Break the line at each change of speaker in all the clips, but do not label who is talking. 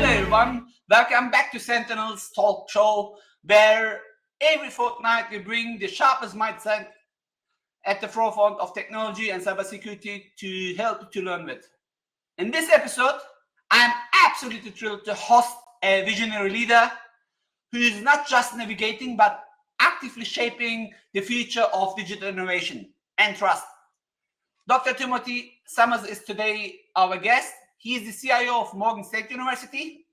Hello everyone, welcome back to Sentinel's talk show, where every fortnight we bring the sharpest mindset at the forefront of technology and cybersecurity to help you to learn with. In this episode, I am absolutely thrilled to host a visionary leader who is not just navigating but actively shaping the future of digital innovation and trust. Dr. Timothy Summers is today our guest. He is the CIO of Morgan State University.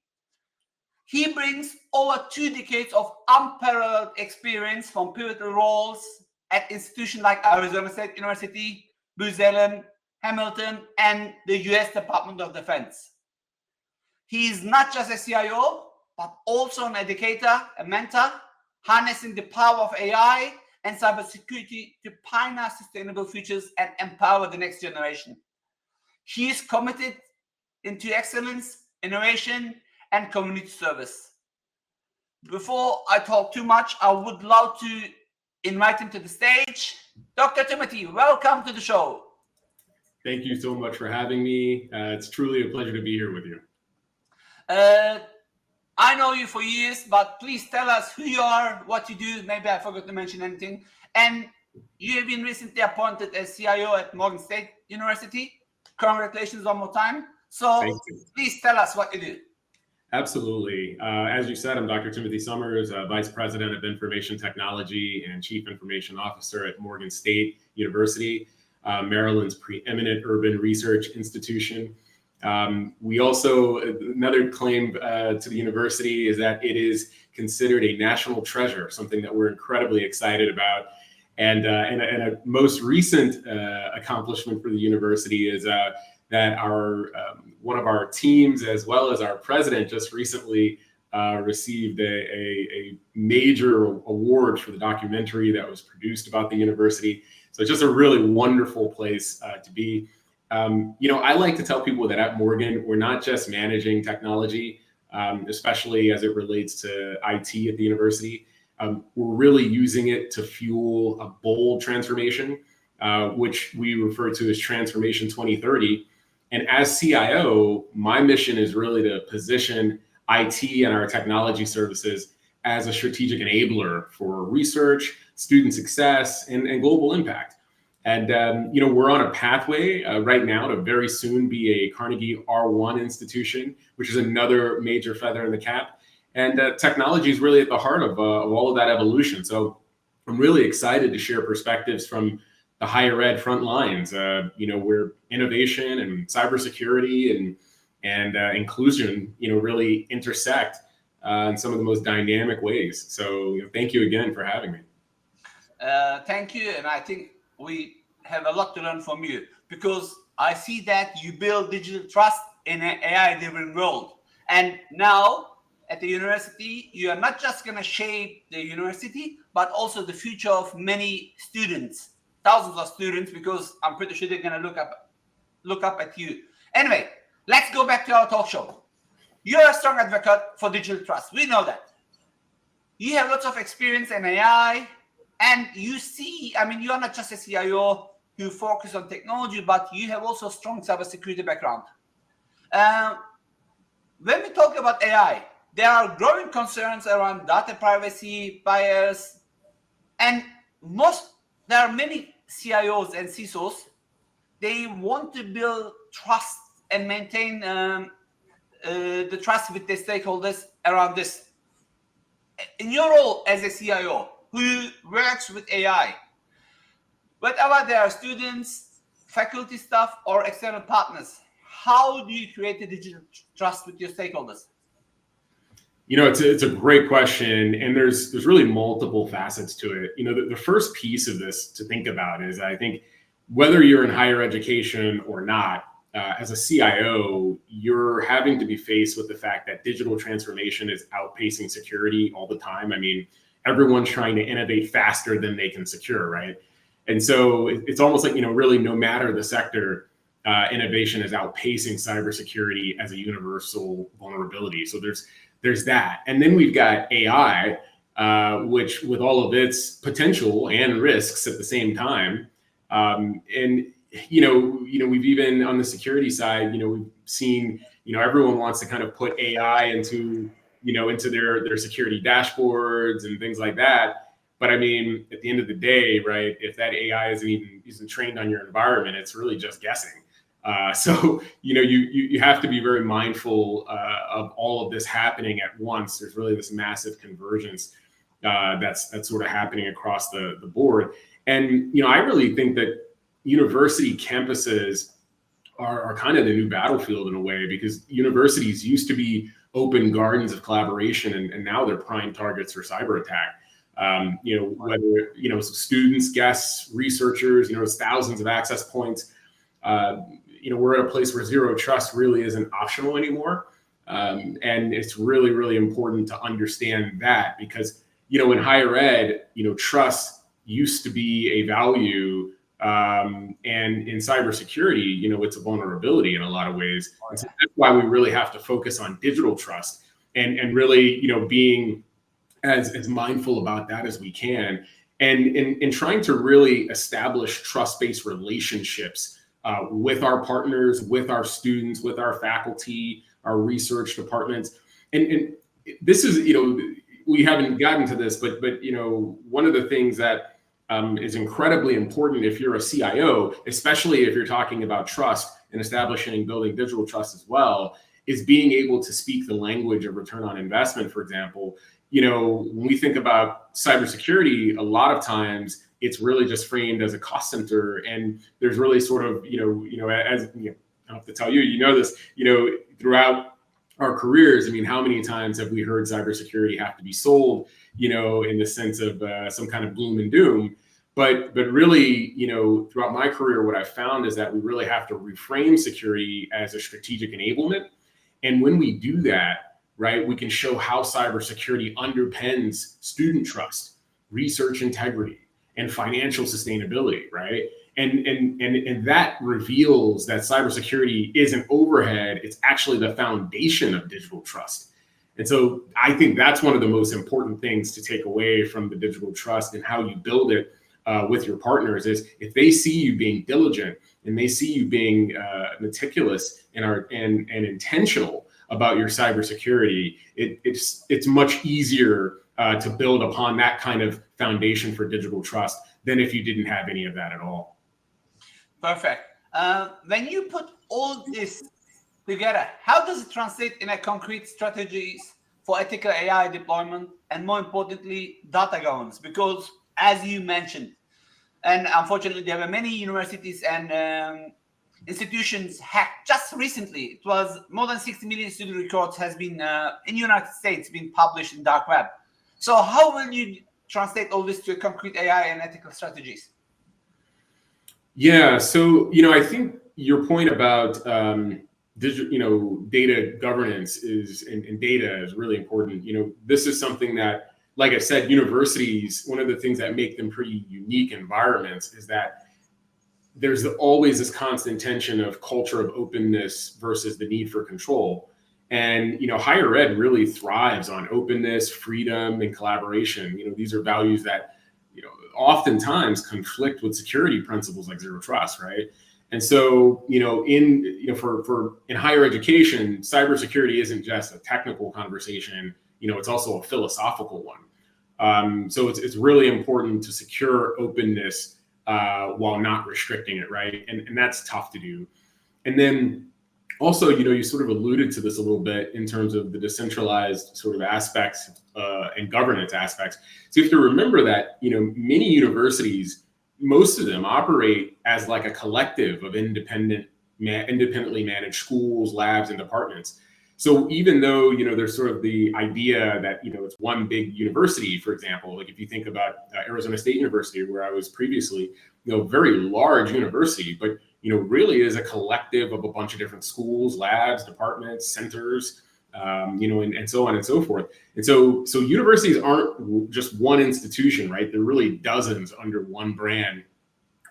He brings over 2 decades of unparalleled experience from pivotal roles at institutions like Arizona State University, Booz Allen Hamilton, and the US Department of Defense. He is not just a CIO, but also an educator, a mentor, harnessing the power of AI and cybersecurity to pioneer sustainable futures and empower the next generation. He is committed into excellence, innovation, and community service. Before I talk too much, I would love to invite him to the stage. Dr. Timothy, welcome to the show.
Thank you so much for having me. It's truly a pleasure to be here with you.
I know you for years, but please tell us who you are, what you do. Maybe I forgot to mention anything. And you have been recently appointed as CIO at Morgan State University. Congratulations one more time. So please tell us what you do.
Absolutely. As you said, I'm Dr. Timothy Summers, Vice President of Information Technology and Chief Information Officer at Morgan State University, Maryland's preeminent urban research institution. We also, another claim to the university is that it is considered a national treasure, something that we're incredibly excited about. And a most recent accomplishment for the university is that our one of our teams, as well as our president, just recently received a major award for the documentary that was produced about the university. So it's just a really wonderful place to be. I like to tell people that at Morgan, we're not just managing technology, especially as it relates to IT at the university. We're really using it to fuel a bold transformation, which we refer to as Transformation 2030. And as CIO, my mission is really to position IT and our technology services as a strategic enabler for research, student success, and global impact. And, we're on a pathway right now to very soon be a Carnegie R1 institution, which is another major feather in the cap. And technology is really at the heart of all of that evolution. So I'm really excited to share perspectives from the higher ed front lines, where innovation and cybersecurity and inclusion, really intersect in some of the most dynamic ways. So thank you again for having me.
Thank you. And I think we have a lot to learn from you, because I see that you build digital trust in an AI-driven world. And now at the university, you are not just going to shape the university, but also the future of many students, thousands of students, because I'm pretty sure they're going to look up at you. Anyway, let's go back to our talk show. You're a strong advocate for digital trust. We know that. You have lots of experience in AI, and you are not just a CIO who focus on technology, but you have also a strong cybersecurity background. When we talk about AI, there are growing concerns around data privacy, bias, and there are many CIOs and CISOs. They want to build trust and maintain the trust with the stakeholders around this. In your role as a CIO who works with AI, whether they are students, faculty staff, or external partners, how do you create the digital trust with your stakeholders?
It's a great question, and there's really multiple facets to it. The first piece of this to think about is, I think, whether you're in higher education or not, as a CIO, you're having to be faced with the fact that digital transformation is outpacing security all the time. Everyone's trying to innovate faster than they can secure, right? And so it's almost like, really no matter the sector, innovation is outpacing cybersecurity as a universal vulnerability. So there's that. And then we've got AI, which with all of its potential and risks at the same time. And we've even on the security side, we've seen, everyone wants to kind of put AI into their security dashboards and things like that. But I mean, at the end of the day, right, if that AI isn't trained on your environment, it's really just guessing. So you have to be very mindful of all of this happening at once. There's really this massive convergence that's sort of happening across the board. And I really think that university campuses are kind of the new battlefield in a way, because universities used to be open gardens of collaboration, and now they're prime targets for cyber attack. Whether students, guests, researchers, thousands of access points. We're at a place where zero trust really isn't optional anymore, and it's really, really important to understand that, because in higher ed, trust used to be a value, and in cybersecurity, it's a vulnerability in a lot of ways. And so that's why we really have to focus on digital trust and really, being as mindful about that as we can, and in trying to really establish trust-based relationships with our partners, with our students, with our faculty, our research departments. And this is, we haven't gotten to this, but one of the things that is incredibly important if you're a CIO, especially if you're talking about trust and establishing and building digital trust as well, is being able to speak the language of return on investment. For example, when we think about cybersecurity, a lot of times it's really just framed as a cost center, and there's really sort of, as I don't have to tell you, this, throughout our careers. I mean, how many times have we heard cybersecurity have to be sold, in the sense of some kind of gloom and doom? But really, throughout my career, what I've found is that we really have to reframe security as a strategic enablement. And when we do that, right, we can show how cybersecurity underpins student trust, research integrity, and financial sustainability, right? And that reveals that cybersecurity isn't overhead, it's actually the foundation of digital trust. And so I think that's one of the most important things to take away from the digital trust and how you build it with your partners, is if they see you being diligent and they see you being meticulous and intentional about your cybersecurity, it's much easier to build upon that kind of foundation for digital trust than if you didn't have any of that at all.
Perfect. When you put all this together, how does it translate in a concrete strategies for ethical AI deployment, and more importantly, data governance? Because as you mentioned, and unfortunately there were many universities and institutions hacked just recently. It was more than 60 million student records has been in the United States been published in dark web. So how will you translate all this to concrete AI and ethical strategies?
Yeah, so I think your point about data governance and data is really important. This is something that, like I said, universities, one of the things that make them pretty unique environments is that there's always this constant tension of culture of openness versus the need for control. And higher ed really thrives on openness, freedom, and collaboration. These are values that oftentimes conflict with security principles like zero trust, right? And so in higher education, cybersecurity isn't just a technical conversation. It's also a philosophical one. So it's really important to secure openness while not restricting it, right? And that's tough to do. And then also, you sort of alluded to this a little bit in terms of the decentralized sort of aspects and governance aspects. So you have to remember that, many universities, most of them operate as like a collective of independently managed schools, labs, and departments. So even though, there's sort of the idea that, it's one big university, for example, like if you think about Arizona State University, where I was previously, very large university, but, really is a collective of a bunch of different schools, labs, departments, centers, and so on and so forth. And so universities aren't just one institution, right? They're really dozens under one brand,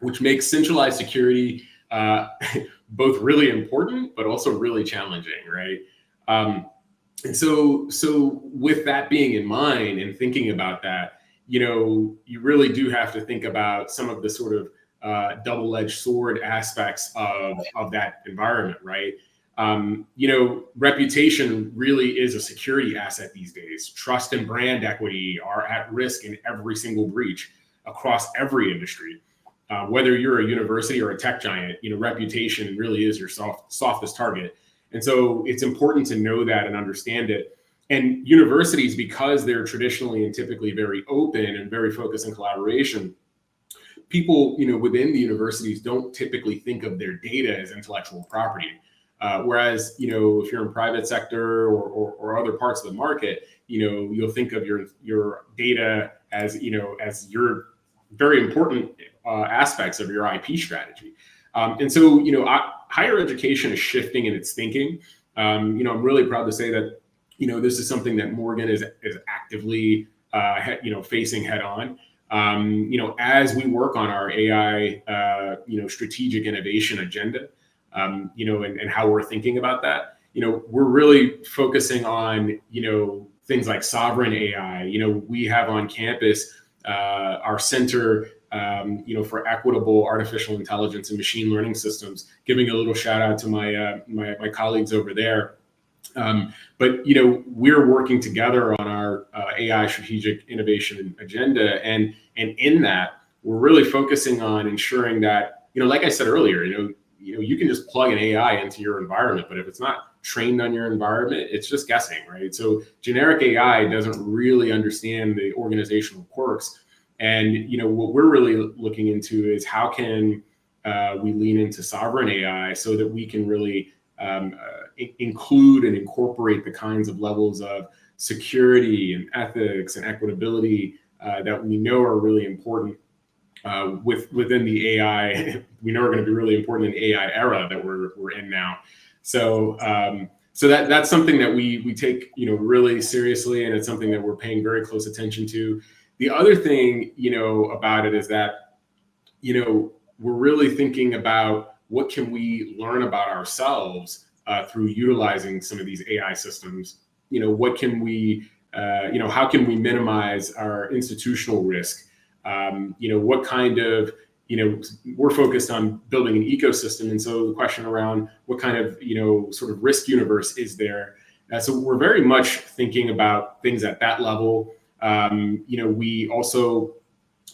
which makes centralized security both really important, but also really challenging, right? And so with that being in mind and thinking about that, you really do have to think about some of the sort of double-edged sword aspects of that environment, right? Reputation really is a security asset these days. Trust and brand equity are at risk in every single breach across every industry. Whether you're a university or a tech giant, reputation really is your softest target. And so it's important to know that and understand it. And universities, because they're traditionally and typically very open and very focused on collaboration, people, within the universities don't typically think of their data as intellectual property. Whereas, if you're in private sector or other parts of the market, you'll think of your data as, as your very important aspects of your IP strategy. And so, higher education is shifting in its thinking. I'm really proud to say that, this is something that Morgan is actively, facing head on. As we work on our AI, strategic innovation agenda, and how we're thinking about that, we're really focusing on, things like sovereign AI. We have on campus our center, for equitable artificial intelligence and machine learning systems, giving a little shout out to my colleagues over there. But we're working together on our AI strategic innovation agenda, and in that we're really focusing on ensuring that, like I said earlier, you can just plug an AI into your environment, but if it's not trained on your environment, it's just guessing, right? So generic AI doesn't really understand the organizational quirks. And what we're really looking into is how can we lean into sovereign AI so that we can really include and incorporate the kinds of levels of security and ethics and equitability that we know are really important within the AI. We know are going to be really important in the AI era that we're in now. So that's something that we take really seriously, and it's something that we're paying very close attention to. The other thing about it is that we're really thinking about what can we learn about ourselves through utilizing some of these AI systems. What can we how can we minimize our institutional risk? What kind of we're focused on building an ecosystem, and so the question around what kind of sort of risk universe is there. So we're very much thinking about things at that level. We also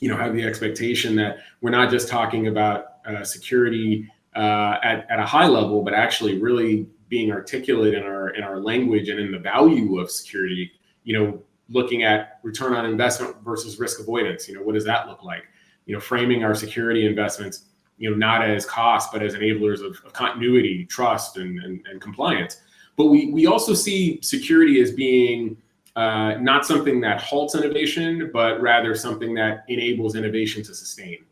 have the expectation that we're not just talking about security at a high level, but actually really being articulate in our language and in the value of security. Looking at return on investment versus risk avoidance. What does that look like? Framing our security investments, not as cost, but as enablers of continuity, trust, and compliance. But we also see security as being not something that halts innovation, but rather something that enables innovation to sustain.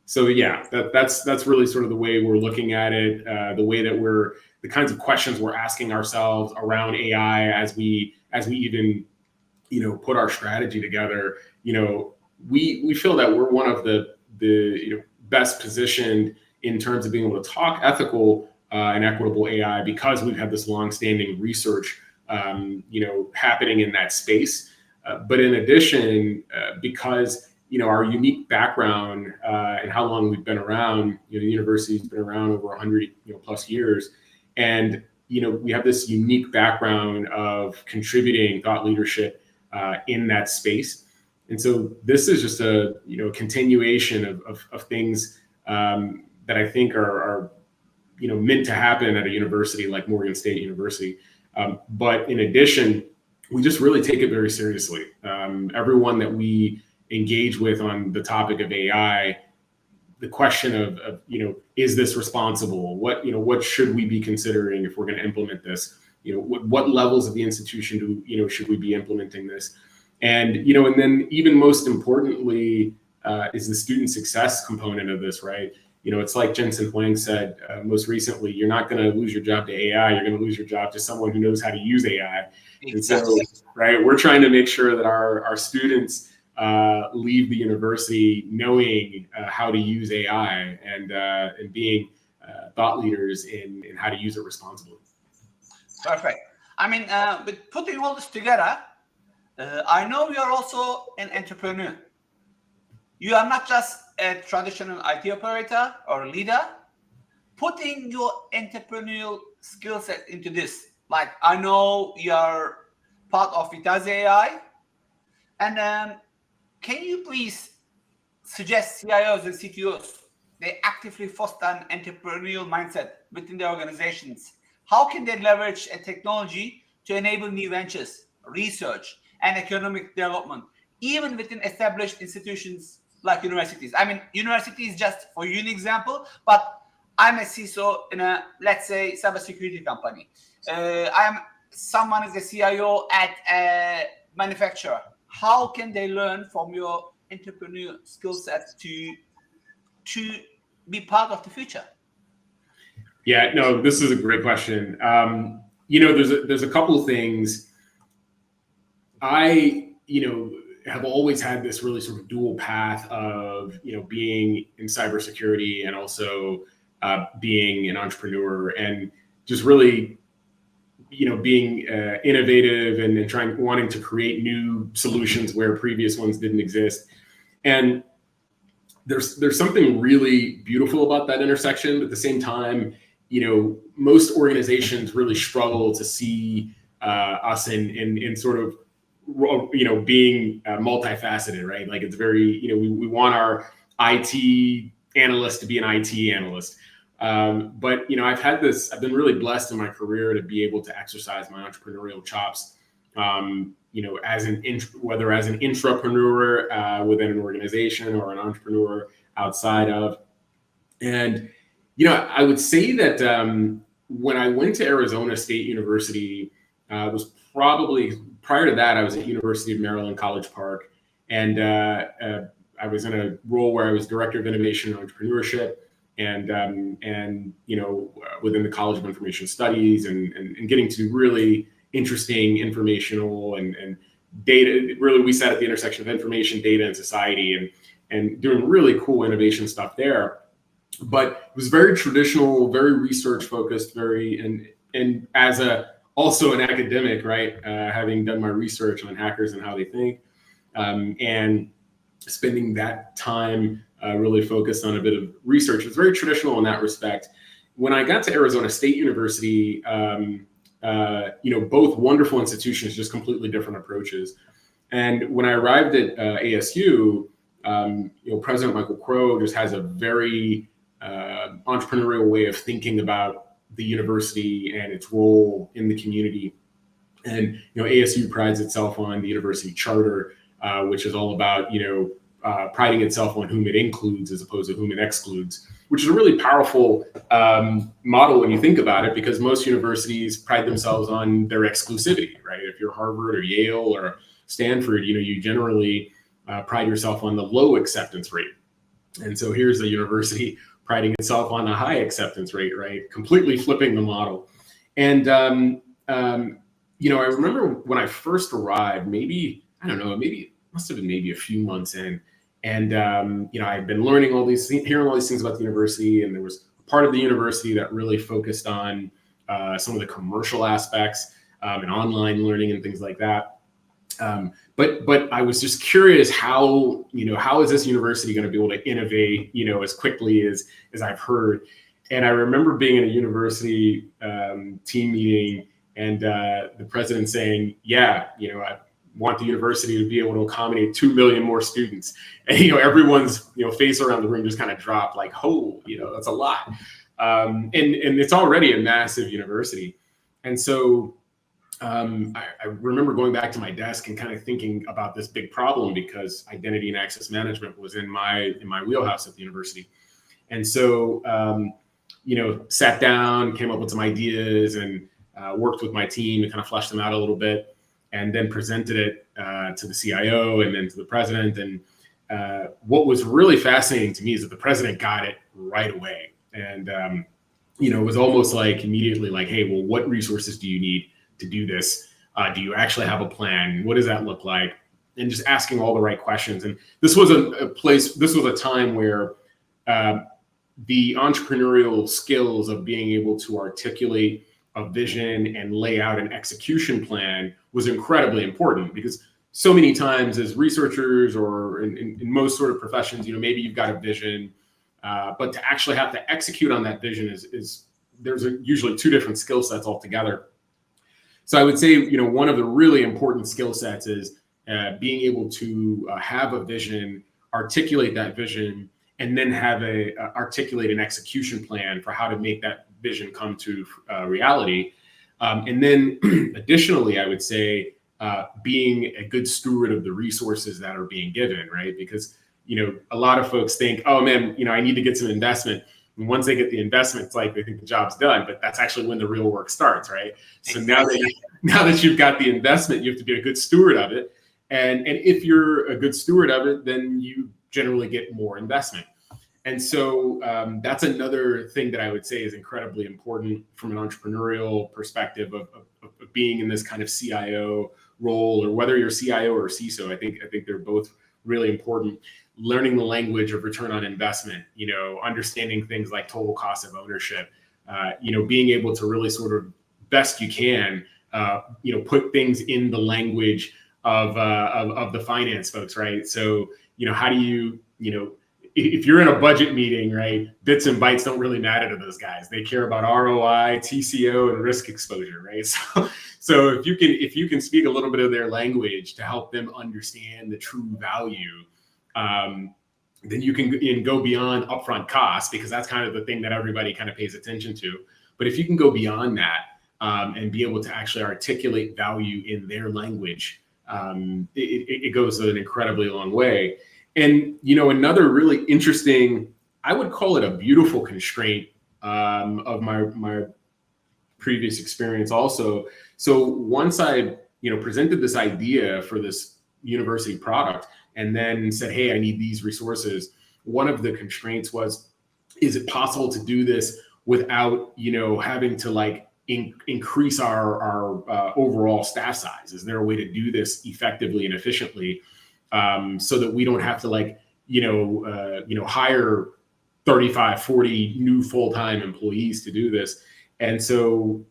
So yeah, that's really sort of the way we're looking at it, the way that the kinds of questions we're asking ourselves around AI as we even put our strategy together. We feel that we're one of the best positioned in terms of being able to talk ethical and equitable AI, because we've had this long-standing research happening in that space. But in addition, because our unique background and how long we've been around, the university's been around over 100 plus years, and we have this unique background of contributing thought leadership in that space. And so this is just a continuation of things that I think are meant to happen at a university like Morgan State University. But in addition, we just really take it very seriously. Everyone that we engage with on the topic of AI, the question of is this responsible? What should we be considering if we're going to implement this? What levels of the institution should we be implementing this? And and then even most importantly is the student success component of this, right? It's like Jensen Huang said most recently, you're not going to lose your job to AI, you're going to lose your job to someone who knows how to use AI. Exactly. And so, right, we're trying to make sure that our students leave the university knowing how to use AI and being thought leaders in how to use it responsibly.
Perfect. I mean, with putting all this together, I know you are also an entrepreneur. You are not just a traditional IT operator or leader, putting your entrepreneurial skill set into this. Like, I know you're part of Vitaz AI, and can you please suggest CIOs and CTOs they actively foster an entrepreneurial mindset within their organizations? How can they leverage a technology to enable new ventures, research, and economic development, even within established institutions like universities? I mean, university is just for you an example, but I'm a CISO in a, let's say, cybersecurity company. Someone is a CIO at a manufacturer. How can they learn from your entrepreneurial skill set to be part of the future?
Yeah, no, this is a great question. There's a couple of things. I have always had this really sort of dual path of being in cybersecurity and also being an entrepreneur, and just really being innovative and wanting to create new solutions where previous ones didn't exist. And there's something really beautiful about that intersection. But at the same time, most organizations really struggle to see us in sort of being multifaceted, right? Like, it's very we want our IT analyst to be an IT analyst. But I've been really blessed in my career to be able to exercise my entrepreneurial chops, whether as an intrapreneur within an organization or an entrepreneur outside of. And I would say that when I went to Arizona State University, it was probably prior to that, I was at University of Maryland, College Park, and I was in a role where I was Director of Innovation and Entrepreneurship, and within the College of Information Studies, and getting to really interesting informational and data. Really, we sat at the intersection of information, data, and society, and doing really cool innovation stuff there. But it was very traditional, very research focused, and as also an academic, right? Having done my research on hackers and how they think, and spending that time really focused on a bit of research. It's very traditional in that respect. When I got to Arizona State University, both wonderful institutions, just completely different approaches. And when I arrived at ASU, President Michael Crow just has a very entrepreneurial way of thinking about the university and its role in the community. And ASU prides itself on the university charter, which is all about priding itself on whom it includes as opposed to whom it excludes, which is a really powerful model when you think about it, because most universities pride themselves on their exclusivity, right? If you're Harvard or Yale or Stanford, you generally pride yourself on the low acceptance rate. And so here's a university priding itself on a high acceptance rate, right? Completely flipping the model. And I remember when I first arrived, maybe it must have been maybe a few months in, and I'd been hearing all these things about the university, and there was a part of the university that really focused on some of the commercial aspects and online learning and things like that. But I was just curious how is this university going to be able to innovate, as quickly as I've heard. And I remember being in a university team meeting, and the president saying, I want the university to be able to accommodate 2 million more students. And, everyone's, face around the room just kind of dropped, like, oh, that's a lot. And it's already a massive university. And so I remember going back to my desk and kind of thinking about this big problem, because identity and access management was in my wheelhouse at the university. And so, sat down, came up with some ideas, and worked with my team to kind of flesh them out a little bit, and then presented it to the CIO and then to the president. And what was really fascinating to me is that the president got it right away. And, it was almost like immediately like, hey, well, what resources do you need to do this? Do you actually have a plan? What does that look like? And just asking all the right questions. And this was a time where the entrepreneurial skills of being able to articulate a vision and lay out an execution plan was incredibly important, because so many times as researchers or in most sort of professions, maybe you've got a vision, but to actually have to execute on that vision is there's usually two different skill sets altogether. So I would say, one of the really important skill sets is being able to have a vision, articulate that vision, and then articulate an execution plan for how to make that vision come to reality. And then additionally, I would say being a good steward of the resources that are being given, right? Because, a lot of folks think, oh man, I need to get some investment. And once they get the investment, it's like they think the job's done, but that's actually when the real work starts, right? So now that you've got the investment, you have to be a good steward of it. And if you're a good steward of it, then you generally get more investment. And so that's another thing that I would say is incredibly important from an entrepreneurial perspective of being in this kind of CIO role, or whether you're CIO or CISO. I think they're both really important. Learning the language of return on investment, understanding things like total cost of ownership, being able to really sort of best you can, put things in the language of the finance folks, right? So, how do you, if you're in a budget meeting, right, bits and bytes don't really matter to those guys. They care about ROI, TCO, and risk exposure, right? So if you can speak a little bit of their language to help them understand the true value, then you can go beyond upfront costs, because that's kind of the thing that everybody kind of pays attention to. But if you can go beyond that and be able to actually articulate value in their language, it goes an incredibly long way. And, another really interesting, I would call it a beautiful constraint of my previous experience also. So once I, presented this idea for this university product and then said, hey, I need these resources, one of the constraints was, is it possible to do this without, having to increase our overall staff size? Is there a way to do this effectively and efficiently? So that we don't have to hire 35, 40 new full-time employees to do this. And so,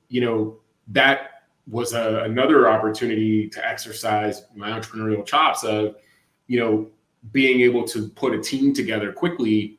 that was another opportunity to exercise my entrepreneurial chops of, being able to put a team together quickly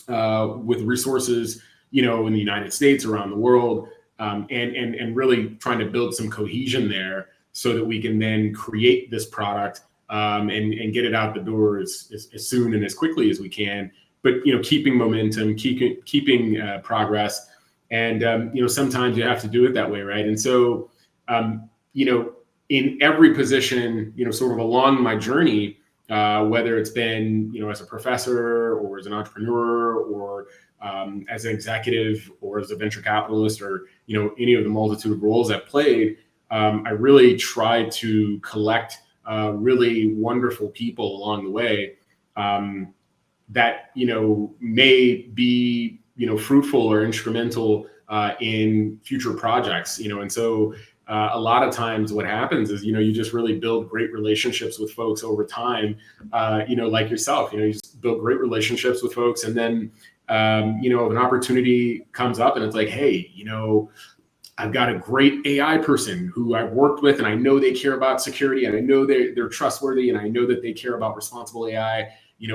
with resources, in the United States, around the world, and really trying to build some cohesion there so that we can then create this product and get it out the door as soon and as quickly as we can, but keeping momentum, keeping progress, and sometimes you have to do it that way, right? And so in every position, sort of along my journey, whether it's been as a professor or as an entrepreneur or as an executive or as a venture capitalist or any of the multitude of roles I've played, I really tried to collect really wonderful people along the way that may be fruitful or instrumental in future projects. And so a lot of times what happens is you just really build great relationships with folks over time. Like yourself, you just build great relationships with folks, and then an opportunity comes up and it's like, hey, I've got a great AI person who I've worked with, and I know they care about security, and I know they're trustworthy, and I know that they care about responsible AI.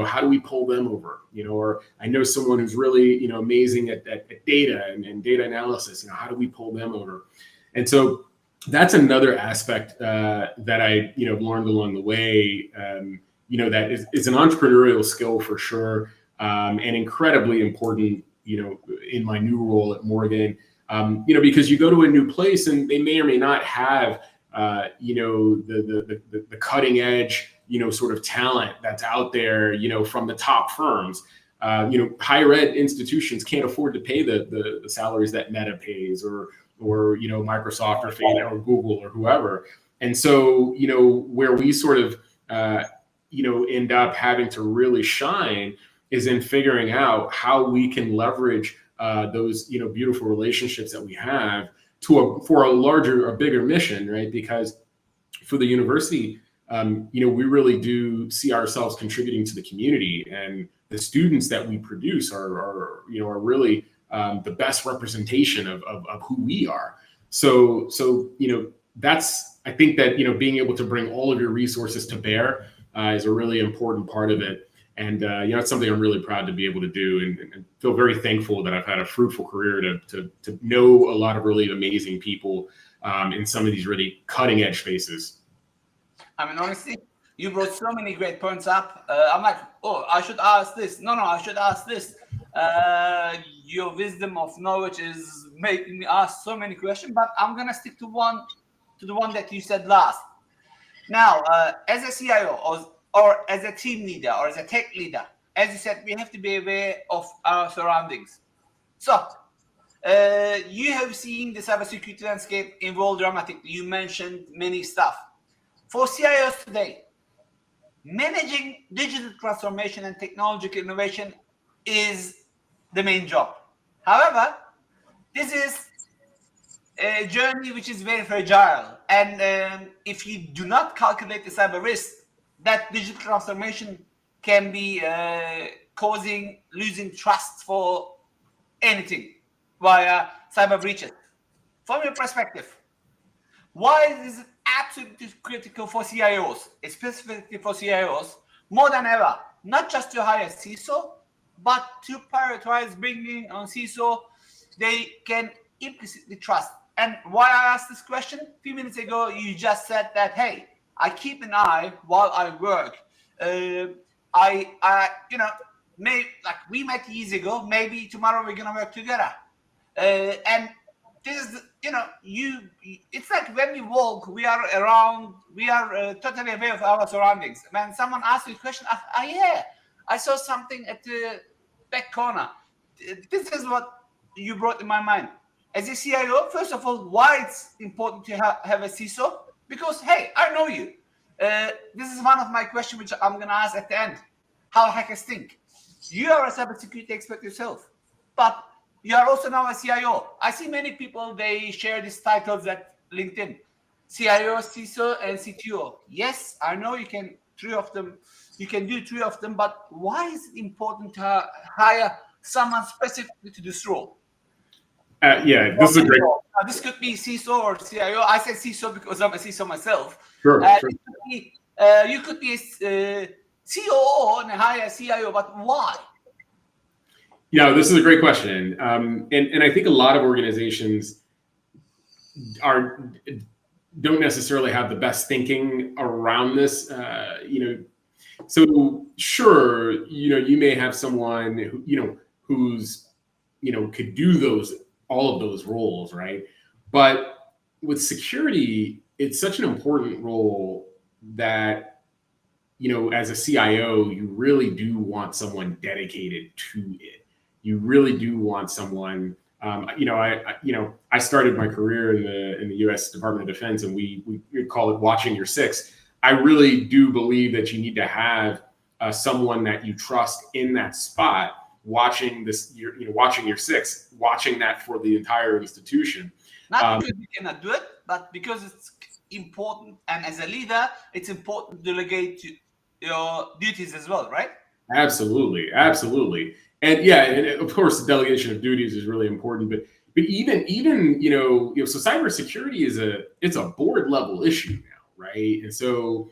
How do we pull them over? Or I know someone who's really, amazing at data and data analysis. How do we pull them over? And so that's another aspect that I, learned along the way. That is an entrepreneurial skill for sure, and incredibly important, in my new role at Morgan. Because you go to a new place and they may or may not have, the cutting edge, sort of talent that's out there, from the top firms. Higher ed institutions can't afford to pay the salaries that Meta pays or Microsoft or Facebook or Google or whoever. And so, where we sort of, end up having to really shine is in figuring out how we can leverage those beautiful relationships that we have for a bigger mission, right? Because for the university, we really do see ourselves contributing to the community, and the students that we produce are really the best representation of who we are. So that's, I think that, being able to bring all of your resources to bear is a really important part of it. And, it's something I'm really proud to be able to do, and feel very thankful that I've had a fruitful career to know a lot of really amazing people in some of these really cutting edge spaces.
I mean, honestly, you brought so many great points up. I'm like, oh, I should ask this. No, I should ask this. Your wisdom of knowledge is making me ask so many questions, but I'm gonna stick to the one that you said last. Now, as a CIO or as a team leader or as a tech leader, as you said, we have to be aware of our surroundings. So, you have seen the cybersecurity landscape evolve dramatically. You mentioned many stuff. For CIOs today, managing digital transformation and technological innovation is the main job. However, this is a journey which is very fragile. And if you do not calculate the cyber risk, that digital transformation can be causing losing trust for anything via cyber breaches. From your perspective, why is it absolutely critical for CIOs, specifically for CIOs, more than ever, not just to hire CISO, but to prioritize bringing on CISO they can implicitly trust? And why I asked this question, a few minutes ago, you just said that, hey, I keep an eye while I work. We met years ago, maybe tomorrow we're gonna work together. And this is, it's like when we walk, we are totally aware of our surroundings. When someone asks you a question, yeah, I saw something at the back corner. This is what you brought in my mind. As a CIO, first of all, why it's important to have a CISO? Because, hey, I know you. This is one of my questions which I'm going to ask at the end. How hackers think. You are a cybersecurity expert yourself, but you are also now a CIO. I see many people, they share these titles at LinkedIn. CIO, CISO, and CTO. Yes, I know you can do three of them, but why is it important to hire someone specifically to this role?
Yeah, this is a great.
This could be CISO or CIO. I say CISO because I'm a CISO myself.
Sure.
You could be a COO and hire a CIO, but why?
Yeah, this is a great question, and I think a lot of organizations don't necessarily have the best thinking around this. So sure, you may have someone who's could do all of those roles, right? But with security, it's such an important role that as a CIO, you really do want someone dedicated to it. You really do want someone. I started my career in the U.S. Department of Defense, and we call it watching your six. I really do believe that you need to have someone that you trust in that spot, watching your six, watching that for the entire institution.
Not because you cannot do it, but because it's important, and as a leader, it's important to delegate to your duties as well, right?
Absolutely. And yeah, and of course, the delegation of duties is really important. But even so cybersecurity it's a board level issue now, right? And so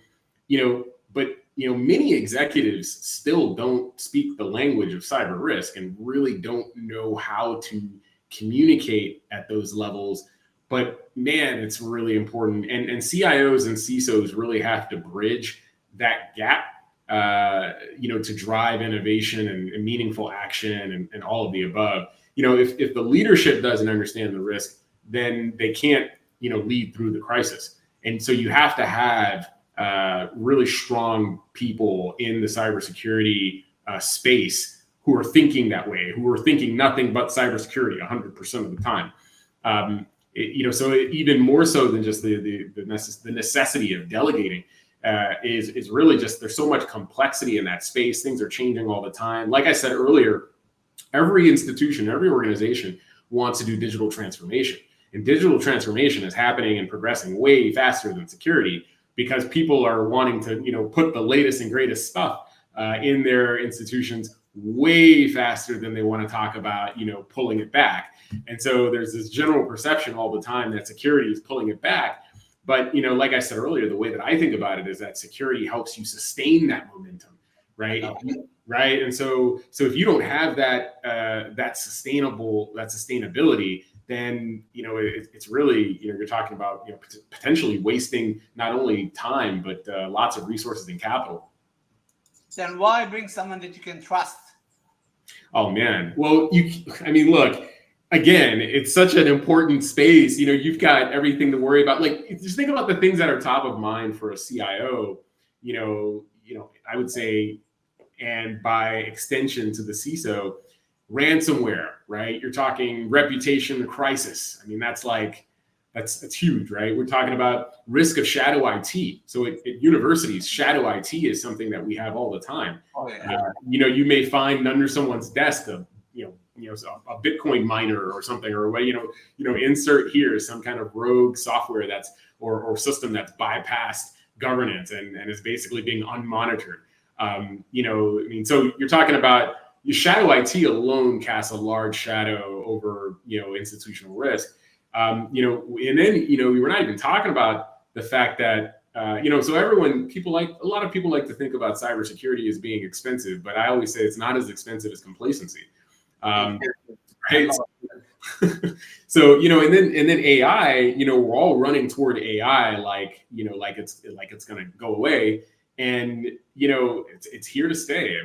many executives still don't speak the language of cyber risk and really don't know how to communicate at those levels. But man, it's really important, and CIOs and CISOs really have to bridge that gap. To drive innovation and meaningful action and all of the above. If the leadership doesn't understand the risk, then they can't, lead through the crisis. And so you have to have really strong people in the cybersecurity space who are thinking that way, who are thinking nothing but cybersecurity 100% of the time. So even more so than just the necessity of delegating. Is really just, there's so much complexity in that space. Things are changing all the time. Like I said earlier, every institution, every organization wants to do digital transformation. And digital transformation is happening and progressing way faster than security because people are wanting to, put the latest and greatest stuff in their institutions way faster than they want to talk about, pulling it back. And so there's this general perception all the time that security is pulling it back. But, like I said earlier, the way that I think about it is that security helps you sustain that momentum, right? Right. And so if you don't have that sustainability, then, it's really, you're talking about, potentially wasting not only time, but lots of resources and capital.
Then why bring someone that you can trust?
Oh, man. Well, look, again, it's such an important space. You've got everything to worry about. Like, just think about the things that are top of mind for a CIO, I would say, and by extension to the CISO, ransomware, right? You're talking reputation crisis. That's huge, right? We're talking about risk of shadow IT. So at universities, shadow IT is something that we have all the time.
Oh, yeah.
You may find under someone's desk a Bitcoin miner or something, or insert here some kind of rogue software or system that's bypassed governance and is basically being unmonitored. So you're talking about your shadow IT alone casts a large shadow over, institutional risk. And then, we're not even talking about the fact that, so a lot of people like to think about cybersecurity as being expensive, but I always say it's not as expensive as complacency. Right? So, and then AI, we're all running toward AI like it's going to go away. And, it's here to stay.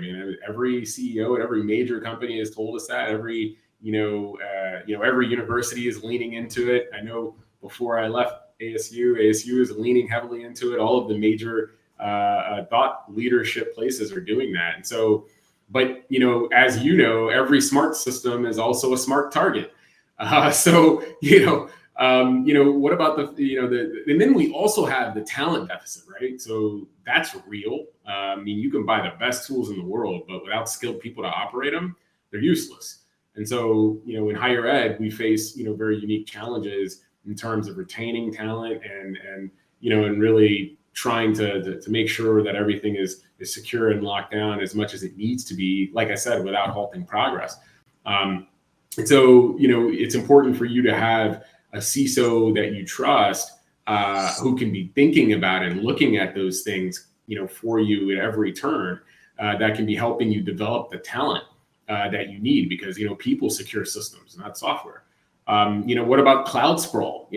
Every CEO at every major company has told us that. Every university is leaning into it. I know before I left ASU is leaning heavily into it. All of the major thought leadership places are doing that. And so, but, as every smart system is also a smart target. What about and then we also have the talent deficit, right? So that's real. You can buy the best tools in the world, but without skilled people to operate them, they're useless. And so, in higher ed, we face, very unique challenges in terms of retaining talent and really trying to make sure that everything is secure and locked down as much as it needs to be, like I said, without halting progress. And so, it's important for you to have a CISO that you trust, who can be thinking about and looking at those things, for you at every turn, that can be helping you develop the talent that you need, because, people secure systems, not software. What about cloud sprawl?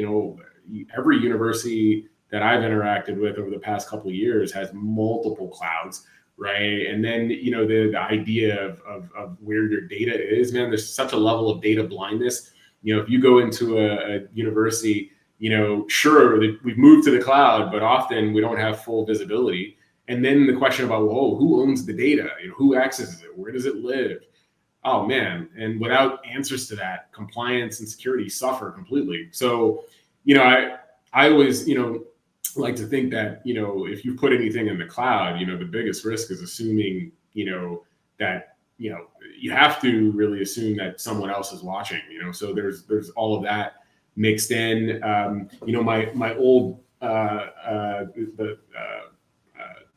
Every university that I've interacted with over the past couple of years has multiple clouds, right? And then, the idea of where your data is, man, there's such a level of data blindness. If you go into a university, sure, we've moved to the cloud, but often we don't have full visibility. And then the question about, who owns the data? Who accesses it? Where does it live? Oh, man. And without answers to that, compliance and security suffer completely. So, I always, like to think that, if you put anything in the cloud, the biggest risk is assuming, that, you have to really assume that someone else is watching, so there's all of that mixed in. My old, the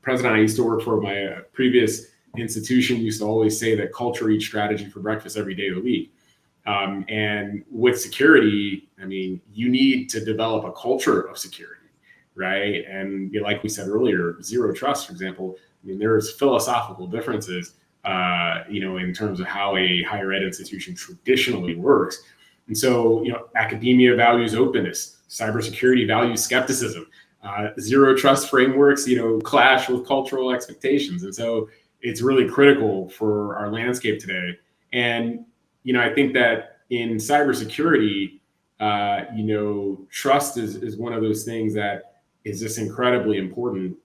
president I used to work for, my previous institution, used to always say that culture eats strategy for breakfast every day of the week. And with security, you need to develop a culture of security, right? And like we said earlier, zero trust, for example, there's philosophical differences, in terms of how a higher ed institution traditionally works. And so, academia values openness, cybersecurity values skepticism, zero trust frameworks, clash with cultural expectations. And so it's really critical for our landscape today. And, I think that in cybersecurity, trust is one of those things that is just incredibly important.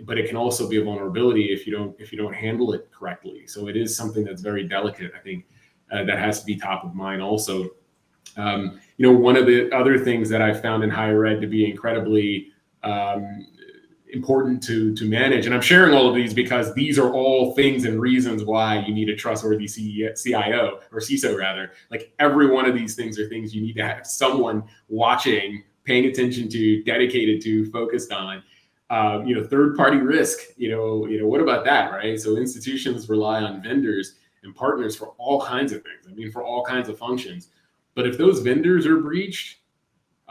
But it can also be a vulnerability if you don't handle it correctly. So it is something that's very delicate, I think, that has to be top of mind also. One of the other things that I found in higher ed to be incredibly important to manage, and I'm sharing all of these because these are all things and reasons why you need a trustworthy CIO or CISO rather. Like every one of these things are things you need to have someone watching, paying attention to, dedicated to, focused on. Third-party risk, what about that, right? So institutions rely on vendors and partners for all kinds of things. For all kinds of functions. But if those vendors are breached,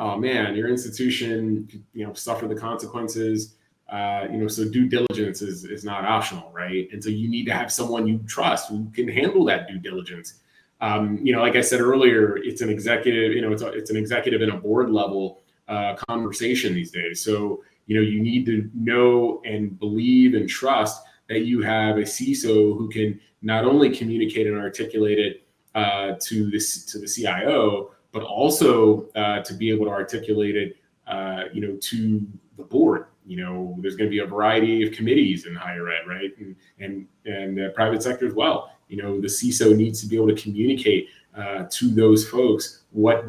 oh man, your institution, suffer the consequences. So due diligence is not optional, right? And so you need to have someone you trust who can handle that due diligence. Like I said earlier, it's an executive, it's an executive and a board level conversation these days. So, you need to know and believe and trust that you have a CISO who can not only communicate and articulate it to the CIO, but also to be able to articulate it, to the board. There's going to be a variety of committees in higher ed, right? And private sector as well. The CISO needs to be able to communicate to those folks why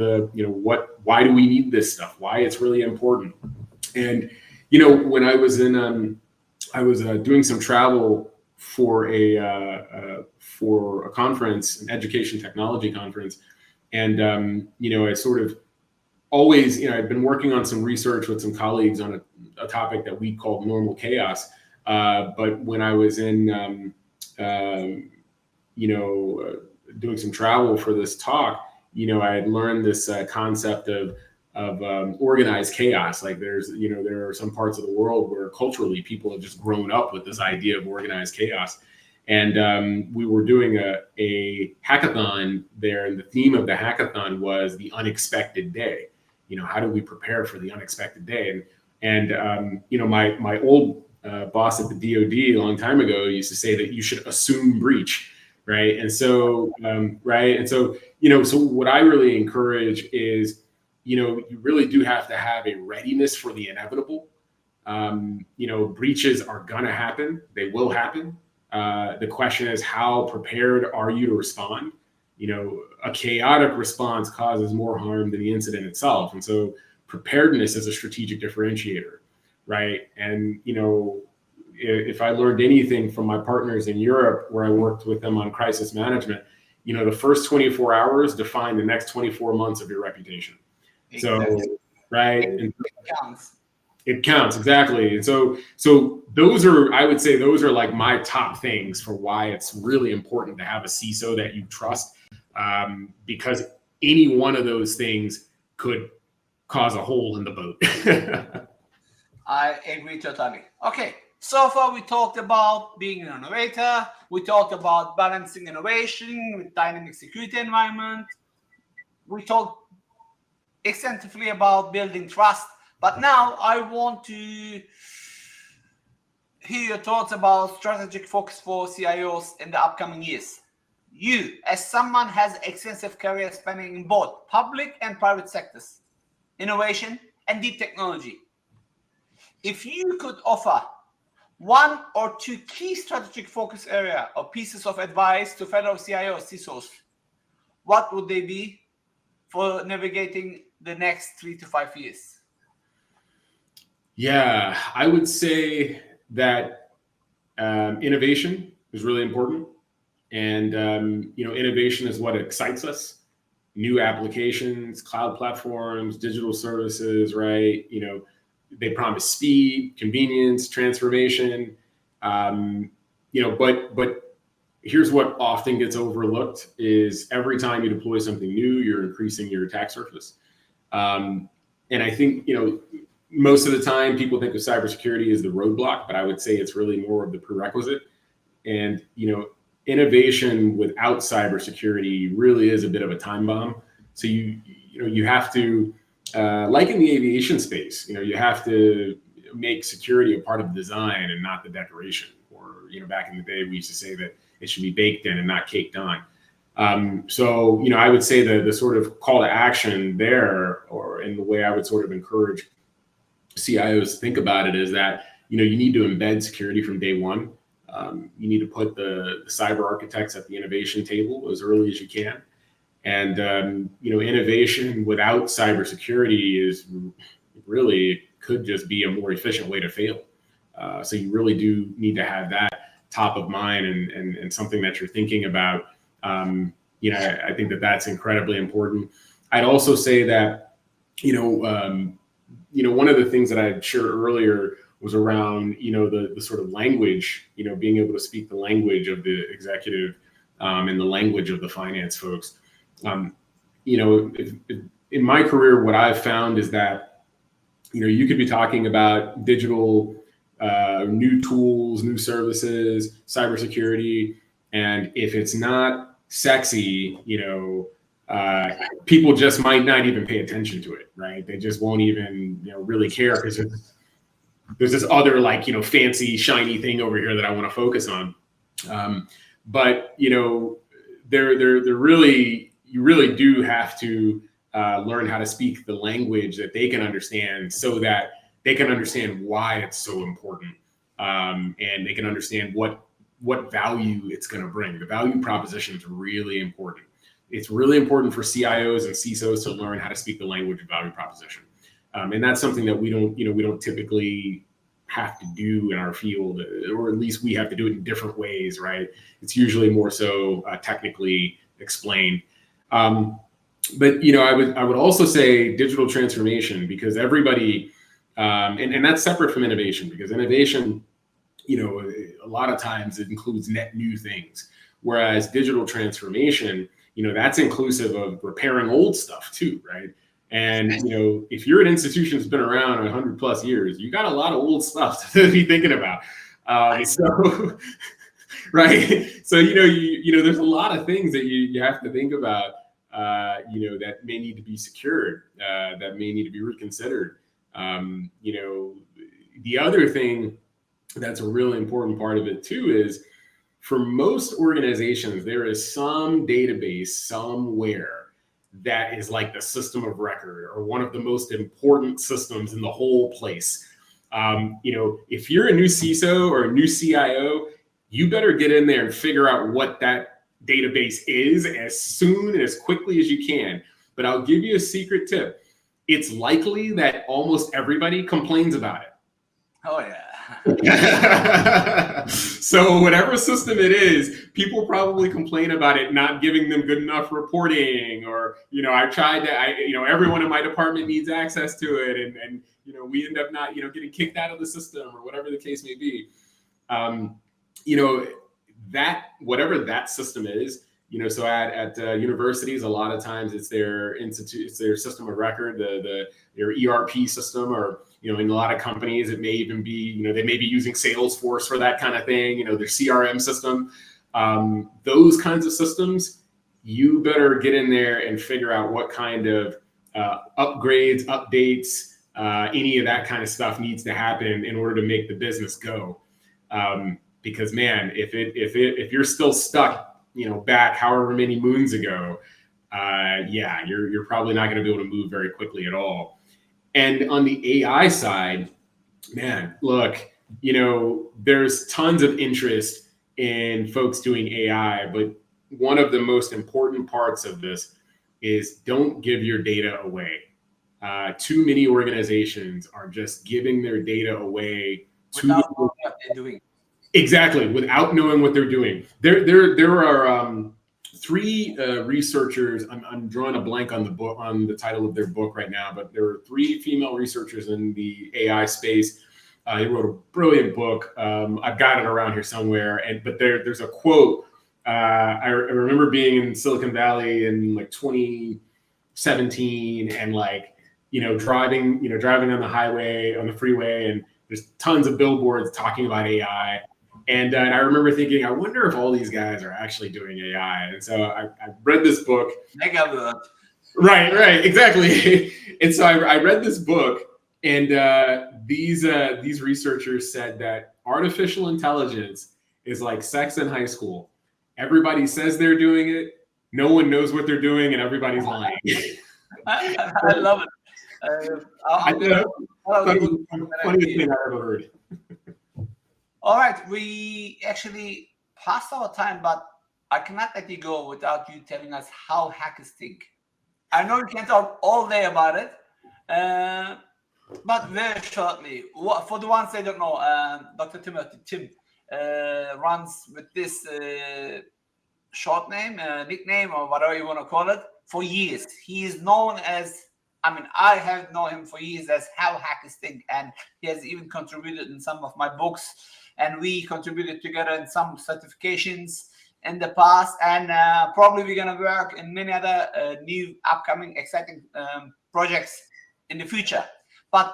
do we need this stuff? Why it's really important. And, when I was doing some travel for a conference, an education technology conference. And, I sort of always, I've been working on some research with some colleagues on a topic that we call normal chaos. But when I was in, doing some travel for this talk, I had learned this concept of organized chaos. Like there are some parts of the world where culturally people have just grown up with this idea of organized chaos. And we were doing a hackathon there, and the theme of the hackathon was the unexpected day. How do we prepare for the unexpected day? And my old boss at the DoD a long time ago used to say that you should assume breach, right? And so, so what I really encourage is, you really do have to have a readiness for the inevitable. Breaches are gonna happen; they will happen. The question is, how prepared are you to respond? A chaotic response causes more harm than the incident itself. And so preparedness is a strategic differentiator, right? And, if I learned anything from my partners in Europe, where I worked with them on crisis management, the first 24 hours define the next 24 months of your reputation. Exactly. So, right. And it counts, exactly. And so those are, I would say, those are like my top things for why it's really important to have a CISO that you trust, because any one of those things could cause a hole in the boat.
I agree totally. Okay, so far we talked about being an innovator. We talked about balancing innovation with dynamic security environment. We talked extensively about building trust. But now I want to hear your thoughts about strategic focus for CIOs in the upcoming years. You, as someone has extensive career spanning in both public and private sectors, innovation and deep technology. If you could offer one or two key strategic focus area or pieces of advice to fellow CIOs, CISOs, what would they be for navigating the next 3 to 5 years?
Yeah, I would say that innovation is really important. And, innovation is what excites us. New applications, cloud platforms, digital services, right? They promise speed, convenience, transformation. But here's what often gets overlooked is every time you deploy something new, you're increasing your attack surface. And I think, most of the time people think of cybersecurity as the roadblock, but I would say it's really more of the prerequisite. And, innovation without cybersecurity really is a bit of a time bomb. So you have to, like in the aviation space, you have to make security a part of the design and not the decoration. Or, back in the day, we used to say that it should be baked in and not caked on. So, I would say the sort of call to action there, or in the way I would sort of encourage CIOs to think about it, is that, you need to embed security from day one. You need to put the cyber architects at the innovation table as early as you can. And, innovation without cybersecurity is really could just be a more efficient way to fail. So you really do need to have that top of mind and something that you're thinking about. I think that's incredibly important. I'd also say that, one of the things that I had shared earlier was around, the sort of language, being able to speak the language of the executive and the language of the finance folks. If in my career, what I've found is that, you could be talking about digital, new tools, new services, cybersecurity, and if it's not sexy, people just might not even pay attention to it, right? They just won't even, really care because there's this other fancy shiny thing over here that I want to focus on. But you really do have to learn how to speak the language that they can understand, so that they can understand why it's so important, and they can understand what value it's going to bring. The value proposition is really important. It's really important for CIOs and CISOs to learn how to speak the language of value proposition, and that's something that we don't typically have to do in our field, or at least we have to do it in different ways, right? It's usually more so technically explained. But I would also say digital transformation, because everybody, and that's separate from innovation, because innovation, a lot of times it includes net new things, whereas digital transformation, that's inclusive of repairing old stuff too, right? And if you're an institution that's been around 100+ years, you got a lot of old stuff to be thinking about. So, right? So there's a lot of things that you have to think about. That may need to be secured, that may need to be reconsidered. The other thing that's a really important part of it too is, for most organizations, there is some database somewhere that is like the system of record, or one of the most important systems in the whole place. If you're a new CISO or a new CIO, you better get in there and figure out what that database is as soon and as quickly as you can. But I'll give you a secret tip. It's likely that almost everybody complains about it.
Oh yeah.
So whatever system it is, people probably complain about it not giving them good enough reporting, or I tried to, everyone in my department needs access to it, and we end up not getting kicked out of the system, or whatever the case may be. That whatever that system is, so at universities, a lot of times it's their system of record, their ERP system, or in a lot of companies it may even be they may be using Salesforce for that kind of thing, their CRM system. Those kinds of systems, you better get in there and figure out what kind of upgrades, updates, any of that kind of stuff needs to happen in order to make the business go. Because man, if you're still stuck, back however many moons ago, you're probably not going to be able to move very quickly at all. And on the AI side, man, look, there's tons of interest in folks doing AI, but one of the most important parts of this is don't give your data away. Too many organizations are just giving their data away
without knowing what they're doing.
Exactly, without knowing what they're doing. There are three researchers. I'm drawing a blank on the title of their book right now, but there are 3 female researchers in the AI space. They wrote a brilliant book. I've got it around here somewhere. But there's a quote. I remember being in Silicon Valley in 2017, and driving on the highway, on the freeway, and there's tons of billboards talking about AI. And I remember thinking, I wonder if all these guys are actually doing AI. And so I read this book. Right, exactly. And so I read this book, and these researchers said that artificial intelligence is like sex in high school. Everybody says they're doing it. No one knows what they're doing, and everybody's lying.
I love it.
Funniest thing I ever heard.
All right, we actually passed our time, but I cannot let you go without you telling us how hackers think. I know you can talk all day about it, but very shortly. For the ones that don't know, Dr. Tim runs with this short name, nickname, or whatever you want to call it, for years. He is known as, I have known him for years as How Hackers Think, and he has even contributed in some of my books, and we contributed together in some certifications. in the past, and probably we're going to work in many other new upcoming exciting projects in the future. But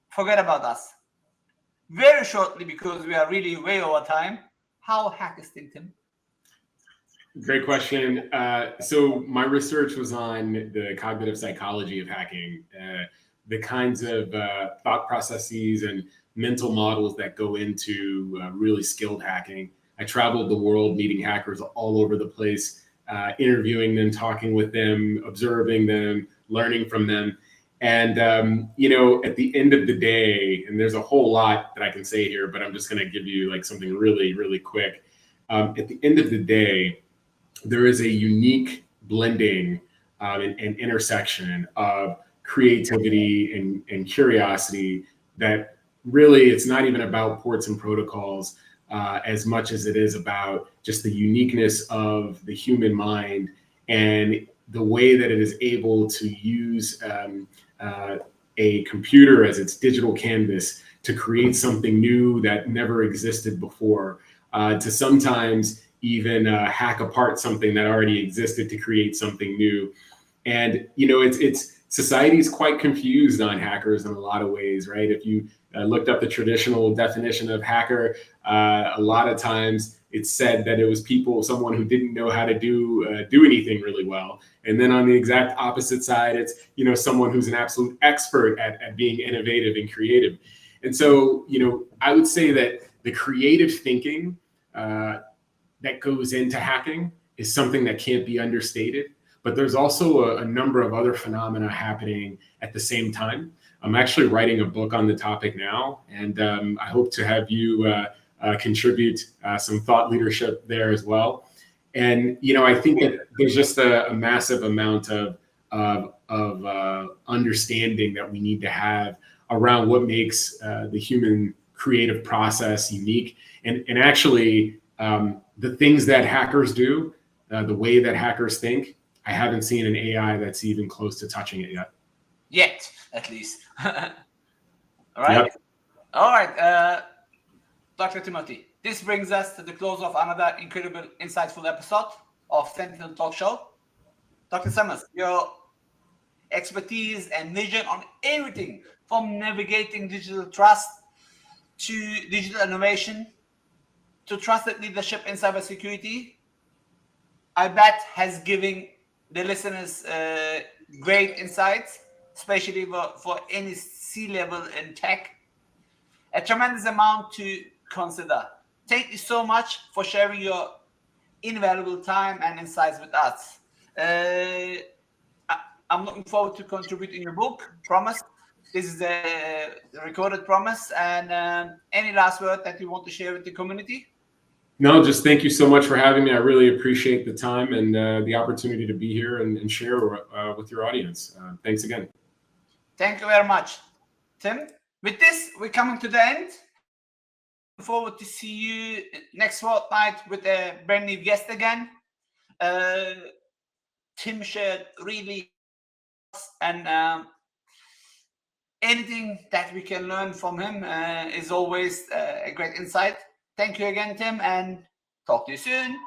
forget about us. Very shortly, because we are really way over time, how hack is Tim?
Great question. So my research was on the cognitive psychology of hacking, the kinds of thought processes and mental models that go into really skilled hacking. I traveled the world meeting hackers all over the place, interviewing them, talking with them, observing them, learning from them. And, at the end of the day, and there's a whole lot that I can say here, but I'm just going to give you like something really, really quick. At the end of the day, there is a unique blending and intersection of creativity and curiosity that really, it's not even about ports and protocols as much as it is about just the uniqueness of the human mind and the way that it is able to use a computer as its digital canvas to create something new that never existed before, to sometimes even hack apart something that already existed to create something new. And it's society is quite confused on hackers in a lot of ways, right? If you looked up the traditional definition of hacker, a lot of times it's said that it was someone who didn't know how to do anything really well. And then on the exact opposite side, it's someone who's an absolute expert at being innovative and creative. And so I would say that the creative thinking that goes into hacking is something that can't be understated. But there's also a number of other phenomena happening at the same time. I'm actually writing a book on the topic now, and I hope to have you contribute some thought leadership there as well. And I think that there's just a massive amount of understanding that we need to have around what makes the human creative process unique, and actually the things that hackers do, the way that hackers think. I haven't seen an AI that's even close to touching it yet.
Yet, at least. All right.
Yep.
All right, Dr. Timothy. This brings us to the close of another incredible, insightful episode of Sentinel Talk Show. Dr. Summers, your expertise and vision on everything from navigating digital trust to digital innovation to trusted leadership in cybersecurity, I bet has given the listeners great insights, especially for any C-level in tech. A tremendous amount to consider. Thank you so much for sharing your invaluable time and insights with us. I'm looking forward to contributing your book, promise. This is a recorded promise. And any last word that you want to share with the community?
No, just thank you so much for having me. I really appreciate the time and the opportunity to be here and share with your audience. Thanks again.
Thank you very much, Tim. With this, we're coming to the end. Looking forward to see you next fortnight with a brand new guest again. Tim shared really and anything that we can learn from him is always a great insight. Thank you again, Tim, and talk to you soon.